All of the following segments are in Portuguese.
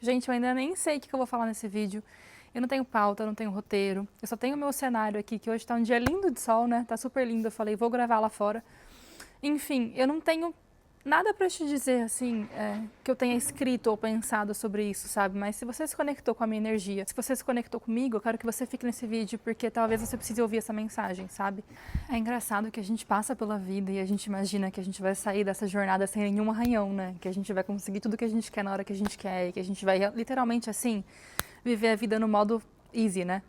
Gente, eu ainda nem sei o que eu vou falar nesse vídeo. Eu não tenho pauta, eu não tenho roteiro. Eu só tenho o meu cenário aqui, que hoje tá um dia lindo de sol, né? Tá super lindo. Eu falei, vou gravar lá fora. Enfim, eu não tenho nada pra te dizer, assim, que eu tenha escrito ou pensado sobre isso, sabe? Mas se você se conectou com a minha energia, se você se conectou comigo, eu quero que você fique nesse vídeo, porque talvez você precise ouvir essa mensagem, sabe? É engraçado que a gente passa pela vida e a gente imagina que a gente vai sair dessa jornada sem nenhum arranhão, né? Que a gente vai conseguir tudo que a gente quer na hora que a gente quer e que a gente vai literalmente, assim, viver a vida no modo easy, né?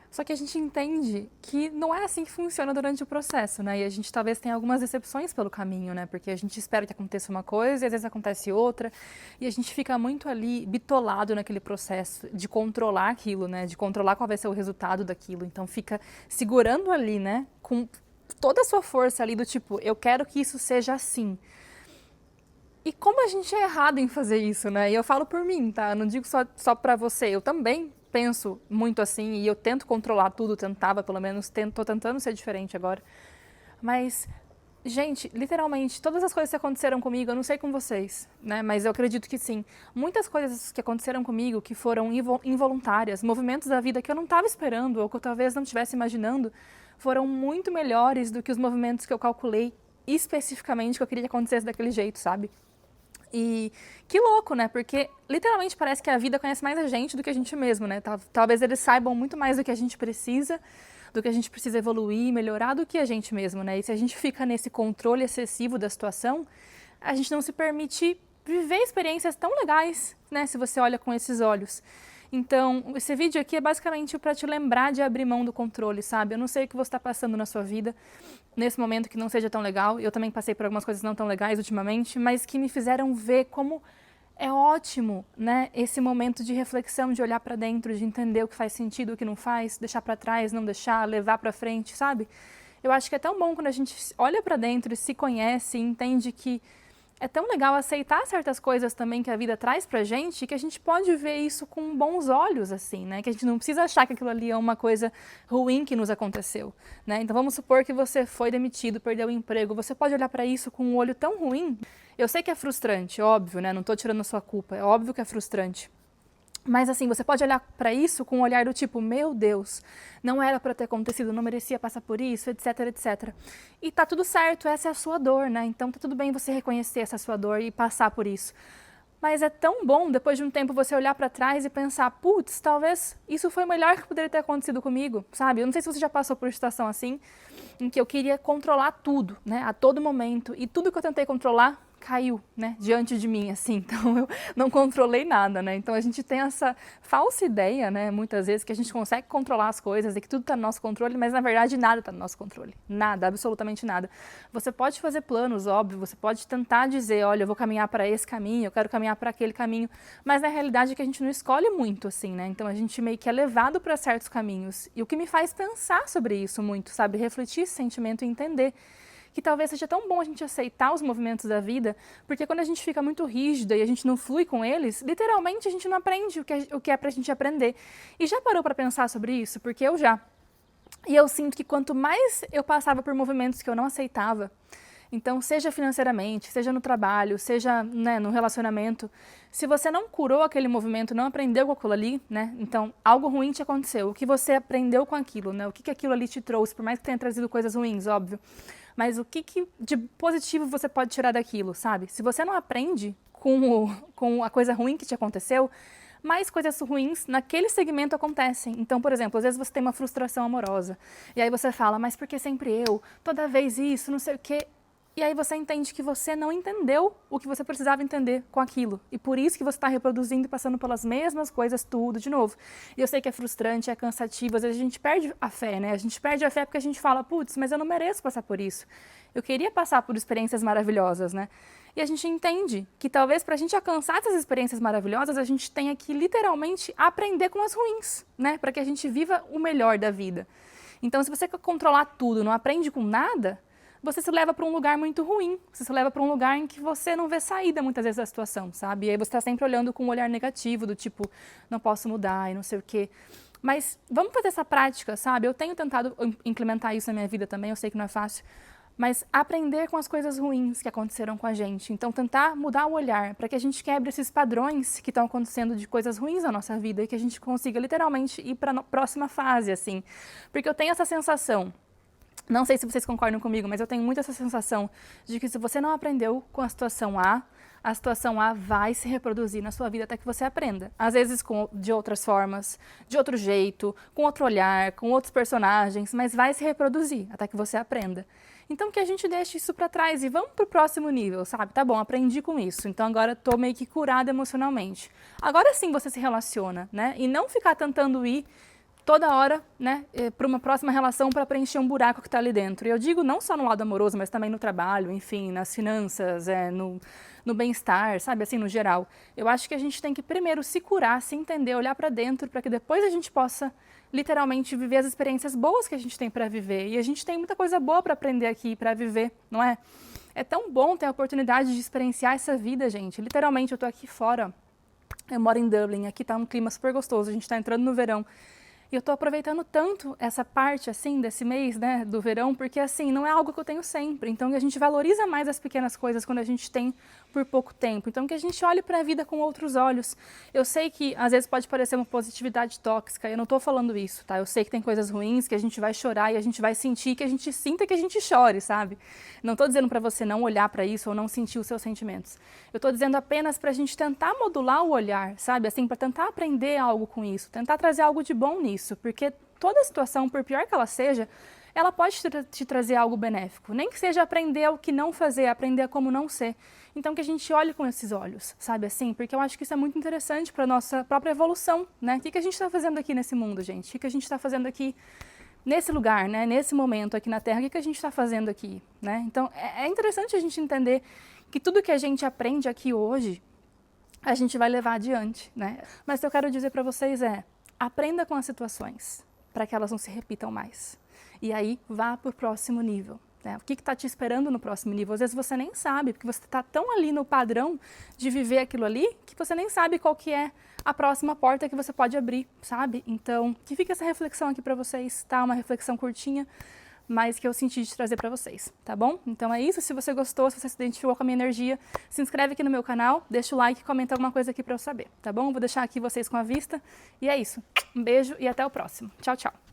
Só que a gente entende que não é assim que funciona durante o processo, né? E a gente talvez tenha algumas decepções pelo caminho, né? Porque a gente espera que aconteça uma coisa e às vezes acontece outra. E a gente fica muito ali bitolado naquele processo de controlar aquilo, né? De controlar qual vai ser o resultado daquilo. Então fica segurando ali, né? Com toda a sua força ali do tipo, eu quero que isso seja assim. E como a gente é errado em fazer isso, né? E eu falo por mim, tá? Eu não digo só pra você. Eu também penso muito assim e eu tento controlar tudo, tentava pelo menos, tô tentando ser diferente agora. Mas, gente, literalmente, todas as coisas que aconteceram comigo, eu não sei com vocês, né? Mas eu acredito que sim. Muitas coisas que aconteceram comigo que foram involuntárias, movimentos da vida que eu não estava esperando ou que eu talvez não estivesse imaginando, foram muito melhores do que os movimentos que eu calculei especificamente que eu queria que acontecesse daquele jeito, sabe? E que louco, né? Porque literalmente parece que a vida conhece mais a gente do que a gente mesmo, né? Talvez eles saibam muito mais do que a gente precisa, do que a gente precisa evoluir, melhorar do que a gente mesmo, né? E se a gente fica nesse controle excessivo da situação, a gente não se permite viver experiências tão legais, né? Se você olha com esses olhos. Então, esse vídeo aqui é basicamente para te lembrar de abrir mão do controle, sabe? Eu não sei o que você está passando na sua vida nesse momento que não seja tão legal. Eu também passei por algumas coisas não tão legais ultimamente, mas que me fizeram ver como é ótimo, né? Esse momento de reflexão, de olhar para dentro, de entender o que faz sentido, o que não faz, deixar para trás, não deixar, levar para frente, sabe? Eu acho que é tão bom quando a gente olha para dentro e se conhece e entende que é tão legal aceitar certas coisas também que a vida traz pra gente, que a gente pode ver isso com bons olhos, assim, né? Que a gente não precisa achar que aquilo ali é uma coisa ruim que nos aconteceu, né? Então vamos supor que você foi demitido, perdeu o emprego, você pode olhar pra isso com um olho tão ruim. Eu sei que é frustrante, óbvio, né? Não tô tirando a sua culpa, é óbvio que é frustrante. Mas assim, você pode olhar para isso com um olhar do tipo, meu Deus, não era para ter acontecido, não merecia passar por isso, etc, etc. E tá tudo certo, essa é a sua dor, né? Então tá tudo bem você reconhecer essa sua dor e passar por isso. Mas é tão bom, depois de um tempo, você olhar para trás e pensar, putz, talvez isso foi o melhor que poderia ter acontecido comigo, sabe? Eu não sei se você já passou por situação assim, em que eu queria controlar tudo, né, a todo momento, e tudo que eu tentei controlar caiu, né, diante de mim, assim, então eu não controlei nada, né, então a gente tem essa falsa ideia, né, muitas vezes que a gente consegue controlar as coisas e que tudo está no nosso controle, mas na verdade nada está no nosso controle, nada, absolutamente nada. Você pode fazer planos, óbvio, você pode tentar dizer, olha, eu vou caminhar para esse caminho, eu quero caminhar para aquele caminho, mas na realidade é que a gente não escolhe muito, assim, né, então a gente meio que é levado para certos caminhos, e o que me faz pensar sobre isso muito, sabe, refletir esse sentimento e entender que talvez seja tão bom a gente aceitar os movimentos da vida, porque quando a gente fica muito rígida e a gente não flui com eles, literalmente a gente não aprende o que é pra gente aprender. E já parou para pensar sobre isso? Porque eu já. E eu sinto que quanto mais eu passava por movimentos que eu não aceitava, então seja financeiramente, seja no trabalho, seja, né, no relacionamento, se você não curou aquele movimento, não aprendeu com aquilo ali, né, então algo ruim te aconteceu, o que você aprendeu com aquilo, né, o que aquilo ali te trouxe, por mais que tenha trazido coisas ruins, óbvio, mas o que de positivo você pode tirar daquilo, sabe? Se você não aprende com a coisa ruim que te aconteceu, mais coisas ruins naquele segmento acontecem. Então, por exemplo, às vezes você tem uma frustração amorosa, e aí você fala, mas por que sempre eu? Toda vez isso, não sei o quê. E aí você entende que você não entendeu o que você precisava entender com aquilo. E por isso que você está reproduzindo e passando pelas mesmas coisas tudo de novo. E eu sei que é frustrante, é cansativo, às vezes a gente perde a fé, né? A gente perde a fé porque a gente fala, putz, mas eu não mereço passar por isso. Eu queria passar por experiências maravilhosas, né? E a gente entende que talvez para a gente alcançar essas experiências maravilhosas, a gente tenha que literalmente aprender com as ruins, né? Para que a gente viva o melhor da vida. Então, se você quer controlar tudo, não aprende com nada, você se leva para um lugar muito ruim, você se leva para um lugar em que você não vê saída muitas vezes da situação, sabe? E aí você está sempre olhando com um olhar negativo, do tipo, não posso mudar e não sei o quê. Mas vamos fazer essa prática, sabe? Eu tenho tentado implementar isso na minha vida também, eu sei que não é fácil, mas aprender com as coisas ruins que aconteceram com a gente. Então, tentar mudar o olhar para que a gente quebre esses padrões que estão acontecendo de coisas ruins na nossa vida e que a gente consiga literalmente ir para a próxima fase, assim. Porque eu tenho essa sensação, não sei se vocês concordam comigo, mas eu tenho muito essa sensação de que se você não aprendeu com a situação A vai se reproduzir na sua vida até que você aprenda. Às vezes de outras formas, de outro jeito, com outro olhar, com outros personagens, mas vai se reproduzir até que você aprenda. Então que a gente deixe isso para trás e vamos pro próximo nível, sabe? Tá bom, aprendi com isso, então agora tô meio que curada emocionalmente. Agora sim você se relaciona, né? E não ficar tentando ir toda hora, né, para uma próxima relação para preencher um buraco que está ali dentro. E eu digo não só no lado amoroso, mas também no trabalho, enfim, nas finanças, no bem-estar, sabe, assim, no geral. Eu acho que a gente tem que primeiro se curar, se entender, olhar para dentro, para que depois a gente possa literalmente viver as experiências boas que a gente tem para viver. E a gente tem muita coisa boa para aprender aqui, para viver, não é? É tão bom ter a oportunidade de experienciar essa vida, gente. Literalmente, eu tô aqui fora, eu moro em Dublin, aqui tá um clima super gostoso, a gente tá entrando no verão. E eu estou aproveitando tanto essa parte, assim, desse mês, né, do verão, porque, assim, não é algo que eu tenho sempre. Então, a gente valoriza mais as pequenas coisas quando a gente tem por pouco tempo. Então, que a gente olhe para a vida com outros olhos. Eu sei que, às vezes, pode parecer uma positividade tóxica, eu não estou falando isso, tá? Eu sei que tem coisas ruins, que a gente vai chorar e a gente vai sentir, que a gente sinta que a gente chore, sabe? Não estou dizendo para você não olhar para isso ou não sentir os seus sentimentos. Eu estou dizendo apenas para a gente tentar modular o olhar, sabe? Assim, para tentar aprender algo com isso, tentar trazer algo de bom nisso. Porque toda situação, por pior que ela seja, ela pode te trazer algo benéfico. Nem que seja aprender o que não fazer, aprender como não ser. Então que a gente olhe com esses olhos, sabe assim? Porque eu acho que isso é muito interessante para a nossa própria evolução, né? O que a gente está fazendo aqui nesse mundo, gente? O que a gente está fazendo aqui nesse lugar, né? Nesse momento aqui na Terra? O que a gente está fazendo aqui, né? Então é interessante a gente entender que tudo que a gente aprende aqui hoje, a gente vai levar adiante, né? Mas o que eu quero dizer para vocês é: aprenda com as situações, para que elas não se repitam mais. E aí, vá para o próximo nível. Né? O que está te esperando no próximo nível? Às vezes você nem sabe, porque você está tão ali no padrão de viver aquilo ali, que você nem sabe qual que é a próxima porta que você pode abrir, sabe? Então, que fica essa reflexão aqui para vocês, tá? Uma reflexão curtinha, mas que eu senti de trazer para vocês, tá bom? Então é isso, se você gostou, se você se identificou com a minha energia, se inscreve aqui no meu canal, deixa o like e comenta alguma coisa aqui para eu saber, tá bom? Vou deixar aqui vocês com a vista, e é isso. Um beijo e até o próximo. Tchau, tchau!